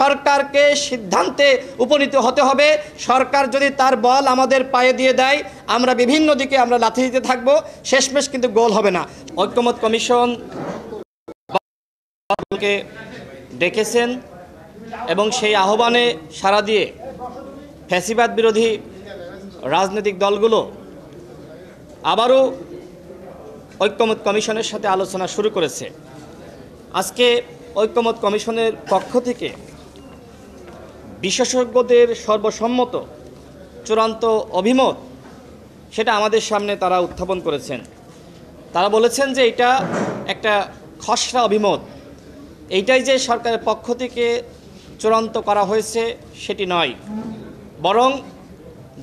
সরকারকে সিদ্ধান্তে উপনীত হতে হবে। সরকার যদি তার বল আমাদের পায়ে দিয়ে দেয়, আমরা বিভিন্ন দিকে আমরা লাথি দিতে থাকবো, শেষমেশ কিন্তু গোল হবে না। ঐক্যমত কমিশন ডেকেছেন এবং সেই আহ্বানে সাড়া দিয়ে ফ্যাসিবাদ বিরোধী রাজনৈতিক দলগুলো আবারও ঐক্যমত কমিশনের সাথে আলোচনা শুরু করেছে। আজকে ঐক্যমত কমিশনের পক্ষ থেকে বিশেষজ্ঞদের সর্বসম্মত চূড়ান্ত অভিমত সেটা আমাদের সামনে তারা উত্থাপন করেছেন। তারা বলেছেন যে এটা একটা খসড়া অভিমত, এইটাই যে সরকারের পক্ষ থেকে চূড়ান্ত করা হয়েছে সেটি নয়, বরং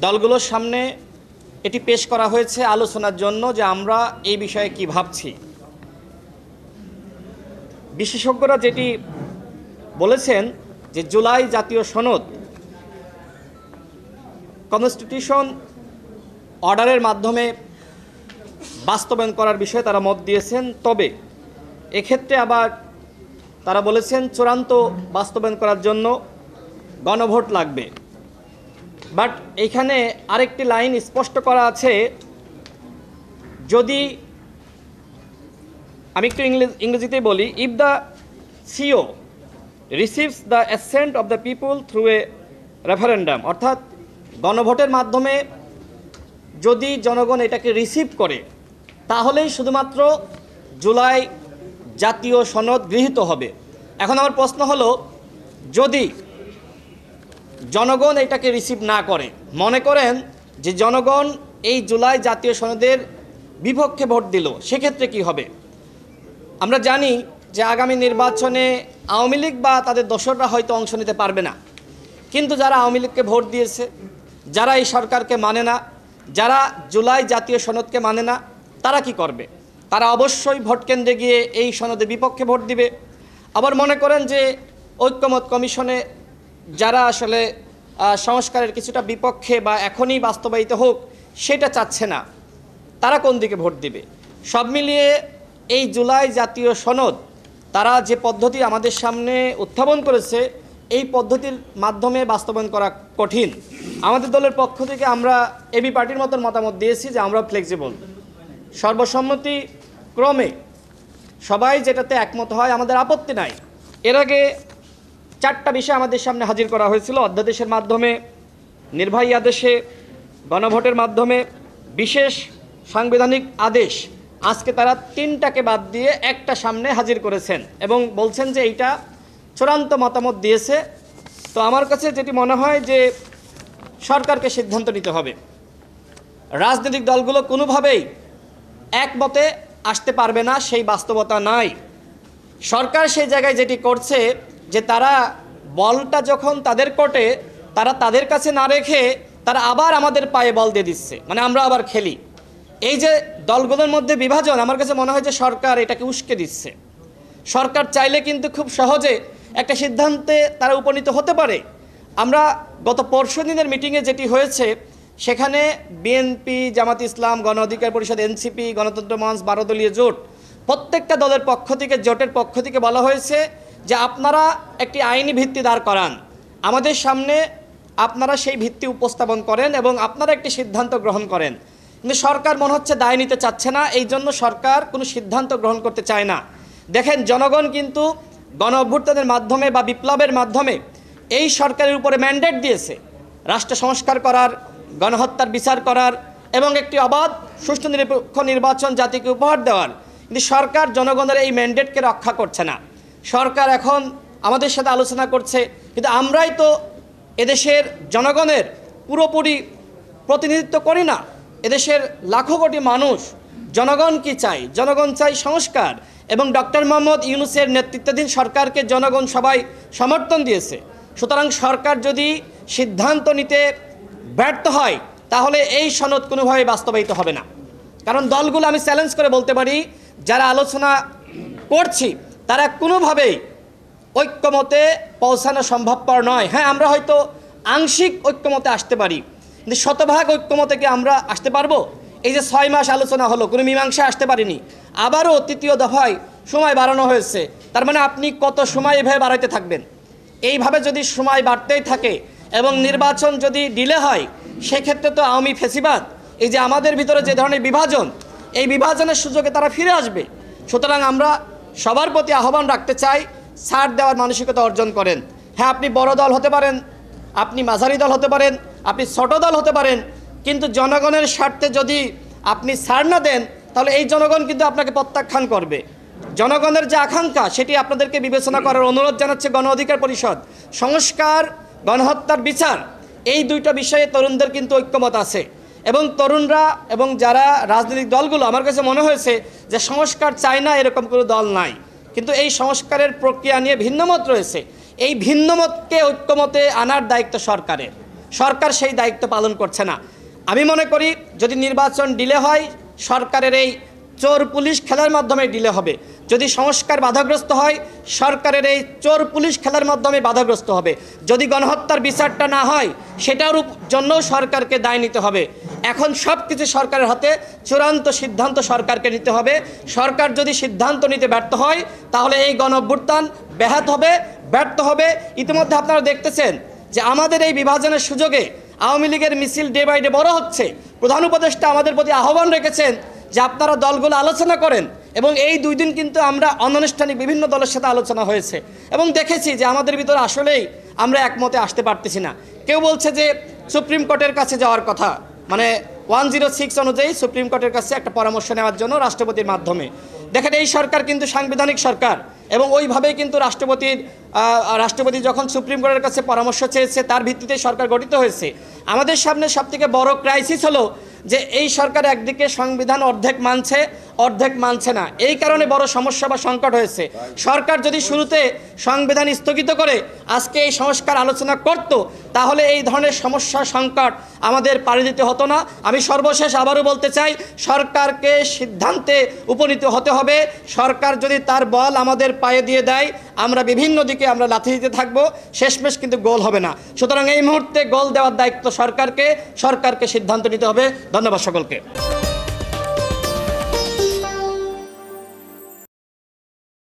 দলগুলোর সামনে এটি পেশ করা হয়েছে আলোচনার জন্য যে আমরা এই বিষয়ে কি ভাবছি। বিশেষজ্ঞরা যেটি বলেছেন যে জুলাই জাতীয় সনদ কনস্টিটিউশন অর্ডারের মাধ্যমে বাস্তবায়ন করার বিষয়ে তারা মত দিয়েছেন, তবে এক্ষেত্রে আবার তারা বলেছেন চূড়ান্ত বাস্তবায়ন করার জন্য গণভোট লাগবে। বাট এইখানে আরেকটি লাইন স্পষ্ট করা আছে, যদি আমি একটু ইংরেজিতে বলি, if the CEO receives the assent of the people through a referendum, অর্থাৎ গণভোটের মাধ্যমে যদি জনগণ এটাকে রিসিভ করে তাহলেই শুধুমাত্র জুলাই জাতীয় সনদ গৃহীত হবে। এখন আমার প্রশ্ন হলো, যদি জনগণ এটাকে রিসিভ না করে, মনে করেন যে জনগণ এই জুলাই জাতীয় সনদের বিপক্ষে ভোট দিল, সেক্ষেত্রে কি হবে? আমরা জানি যে আগামী নির্বাচনে আওয়ামী লীগ বা তাদের দোসররা হয়তো অংশ নিতে পারবে না, কিন্তু যারা আওয়ামী লীগকে ভোট দিয়েছে, যারা এই সরকারকে মানে না, যারা জুলাই জাতীয় সনদকে মানে না, তারা কি করবে? তারা অবশ্যই ভোট কেন্দ্রে গিয়ে এই সনদের বিপক্ষে ভোট দিবে। আবার মনে করেন যে ঐক্যমত কমিশনে যারা আসলে সংস্কারের কিছুটা বিপক্ষে বা এখনই বাস্তবায়িত হোক সেটা চাচ্ছে না, তারা কোন দিকে ভোট দিবে? সব মিলিয়ে এই জুলাই জাতীয় সনদ তারা যে পদ্ধতি আমাদের সামনে উত্থাপন করেছে, এই পদ্ধতির মাধ্যমে বাস্তবায়ন করা কঠিন। আমাদের দলের পক্ষ থেকে আমরা এবি পার্টির মতন মতামত দিয়েছি যে আমরা ফ্লেক্সিবল, সর্বসম্মতি ক্রমে সবাই যেটাতে একমত হয় আমাদের আপত্তি নাই। এর আগে 4টা বিষয় আমাদের সামনে হাজির করা হয়েছিল, অধ্যাদেশের মাধ্যমে, নির্বাহী আদেশে, গণভোটের মাধ্যমে, বিশেষ সাংবিধানিক আদেশ। আজকে তারা 3টাকে বাদ দিয়ে একটা সামনে হাজির করেছেন এবং বলছেন যে এইটা চূড়ান্ত মতামত দিয়েছে। তো আমার কাছে যেটি মনে হয় যে সরকারকে সিদ্ধান্ত নিতে হবে। রাজনৈতিক দলগুলো কোনোভাবেই একমতে আসতে পারবে না, সেই বাস্তবতা নাই। সরকার সেই জায়গায় যেটি করছে যে তারা বলটা যখন তাদের কোর্টে, তারা তাদের কাছে না রেখে তারা আবার আমাদের পায়ে বল দিয়ে দিচ্ছে, মানে আমরা আবার খেলি। এই যে দলগুলোর মধ্যে বিভাজন, আমার কাছে মনে হয় যে সরকার এটাকে উস্কে দিচ্ছে। সরকার চাইলে কিন্তু খুব সহজে একটা সিদ্ধান্তে তারা উপনীত হতে পারে। আমরা গত পরশুদিনের মিটিংয়ে যেটি হয়েছে, সেখানে বিএনপি, জামাত ইসলাম, গণ অধিকার পরিষদ, এনসিপি, গণতন্ত্র মঞ্চ, 12 দলীয় জোট, প্রত্যেকটা দলের পক্ষ থেকে, জোটের পক্ষ থেকে বলা হয়েছে যে আপনারা একটি আইনি ভিত্তি দাঁড় করান, আমাদের সামনে আপনারা সেই ভিত্তি উপস্থাপন করেন এবং আপনারা একটি সিদ্ধান্ত গ্রহণ করেন। কিন্তু সরকার মনে হচ্ছে দায় নিতে চাচ্ছে না, এই জন্য সরকার কোনো সিদ্ধান্ত গ্রহণ করতে চায় না। দেখেন, জনগণ কিন্তু গণ অভ্যুত্থানের মাধ্যমে বা বিপ্লবের মাধ্যমে এই সরকারের উপরে ম্যান্ডেট দিয়েছে রাষ্ট্র সংস্কার করার, গণহত্যার বিচার করার এবং একটি অবাধ সুষ্ঠু নিরপেক্ষ নির্বাচন জাতিকে উপহার দেওয়ার। কিন্তু সরকার জনগণের এই ম্যান্ডেটকে রক্ষা করছে না। সরকার এখন আমাদের সাথে আলোচনা করছে, কিন্তু আমরাই তো এদেশের জনগণের পুরোপুরি প্রতিনিধিত্ব করি না। এদেশের লাখো কোটি মানুষ, জনগণ কি চাই? জনগণ চাই সংস্কার, এবং ডক্টর মোহাম্মদ ইউনূসের নেতৃত্বাধীন সরকারকে জনগণ সবাই সমর্থন দিয়েছে। সুতরাং সরকার যদি সিদ্ধান্ত নিতে ব্যর্থ হয় তাহলে এই সনদ কোনোভাবে বাস্তবায়িত হবে না। কারণ দলগুলো, আমি চ্যালেঞ্জ করে বলতে পারি, যারা আলোচনা করছি তারা কোনোভাবেই ঐক্যমতে পৌঁছানো সম্ভবপর নয়। হ্যাঁ, আমরা হয়তো আংশিক ঐক্যমতে আসতে পারি, কিন্তু শতভাগ ঐক্যমতে কি আমরা আসতে পারবো? এই যে 6 মাস আলোচনা হলো, কোনো মীমাংসা আসতে পারিনি, আবারও 3য় দফায় সময় বাড়ানো হয়েছে। তার মানে আপনি কত সময় এভাবে বাড়াইতে থাকবেন? এইভাবে যদি সময় বাড়তেই থাকে এবং নির্বাচন যদি ডিলে হয়, সেক্ষেত্রে তো আওয়ামী ফ্যাসিবাদ, এই যে আমাদের ভিতরে যে ধরনের বিভাজন, এই বিভাজনের সুযোগে তারা ফিরে আসবে। সুতরাং আমরা সবার প্রতি আহ্বান রাখতে চাই, ছাড় দেওয়ার মানসিকতা অর্জন করেন। হ্যাঁ, আপনি বড় দল হতে পারেন, আপনি মাঝারি দল হতে পারেন, আপনি ছোট দল হতে পারেন, কিন্তু জনগণের স্বার্থে যদি আপনি ছাড় না দেন, তাহলে এই জনগণ কিন্তু আপনাকে প্রত্যাখ্যান করবে। জনগণের যে আকাঙ্ক্ষা, সেটি আপনাদেরকে বিবেচনা করার অনুরোধ জানাচ্ছে গণ অধিকার পরিষদ। সংস্কার, গণহত্যার বিচার, এই দুইটা বিষয়ে তরুণদের কিন্তু ঐক্যমত আছে। এবং তরুণরা এবং যারা রাজনৈতিক দলগুলো, আমার কাছে মনে হয়েছে যে সংস্কার চায় না এরকম কোনো দল নাই, কিন্তু এই সংস্কারের প্রক্রিয়া নিয়ে ভিন্নমত রয়েছে। এই ভিন্নমতকে ঐক্যমতে আনার দায়িত্ব সরকারের। সরকার সেই দায়িত্ব পালন করছে না। আমি মনে করি যদি নির্বাচন ডিলে হয়, সরকারের এই চোর পুলিশ খেলার মাধ্যমে ডিলে হবে। যদি সংস্কার বাধাগ্রস্ত হয়, সরকারের এই চোর পুলিশ খেলার মাধ্যমে বাধাগ্রস্ত হবে। যদি গণহত্যার বিচারটা না হয়, সেটার জন্য সরকারকে দায় নিতে হবে। এখন সব কিছু সরকারের হাতে, চূড়ান্ত সিদ্ধান্ত সরকারকে নিতে হবে। সরকার যদি সিদ্ধান্ত নিতে ব্যর্থ হয়, তাহলে এই গণঅভ্যুত্থান ব্যাহত হবে, ব্যর্থ হবে। ইতিমধ্যে আপনারা দেখতেছেন যে আমাদের এই বিভাজনের সুযোগে আওয়ামী লীগের মিছিল ডে বাই ডে বড় হচ্ছে। প্রধান উপদেষ্টা আমাদের প্রতি আহ্বান রেখেছেন যে আপনারা দলগুলো আলোচনা করেন, এবং এই 2 দিন কিন্তু আমরা অনানুষ্ঠানিক বিভিন্ন দলের সাথে আলোচনা হয়েছে এবং দেখেছি যে আমাদের ভিতরে আসলেই আমরা একমতে আসতে পারতেছি না। কেউ বলছে যে সুপ্রিম কোর্টের কাছে যাওয়ার কথা, মানে 106 অনুযায়ী সুপ্রিম কোর্টের কাছে একটা পরামর্শ নেওয়ার জন্য রাষ্ট্রপতির মাধ্যমে। দেখেন, এই সরকার কিন্তু সাংবিধানিক সরকার, এবং ওইভাবেই কিন্তু রাষ্ট্রপতি যখন সুপ্রিম কোর্টের কাছে পরামর্শ চেয়েছে, তার ভিত্তিতে সরকার গঠিত হয়েছে। আমাদের সামনে সবথেকে বড় ক্রাইসিস হলো যে এই সরকার একদিকে সংবিধান অর্ধেক মানছে, অর্ধেক মানছে না। এই কারণে বড় সমস্যা বা সংকট হয়েছে। সরকার যদি শুরুতে সংবিধান স্থগিত করে আজকে এই সংস্কার আলোচনা করত, তাহলে এই ধরনের সমস্যা সংকট আমাদের পাড়ি দিতে হতো না। আমি সর্বশেষ আবারও বলতে চাই, সরকারকে সিদ্ধান্তে উপনীত হতে হবে। সরকার যদি তার বল আমাদের পায়ে দিয়ে দেয়, আমরা বিভিন্ন দিকে আমরা লাথি দিতে থাকবো, শেষমেশ কিন্তু গোল হবে না। সুতরাং এই মুহূর্তে গোল দেওয়ার দায়িত্ব সরকারকে সিদ্ধান্ত নিতে হবে। ধন্যবাদ সকলকে।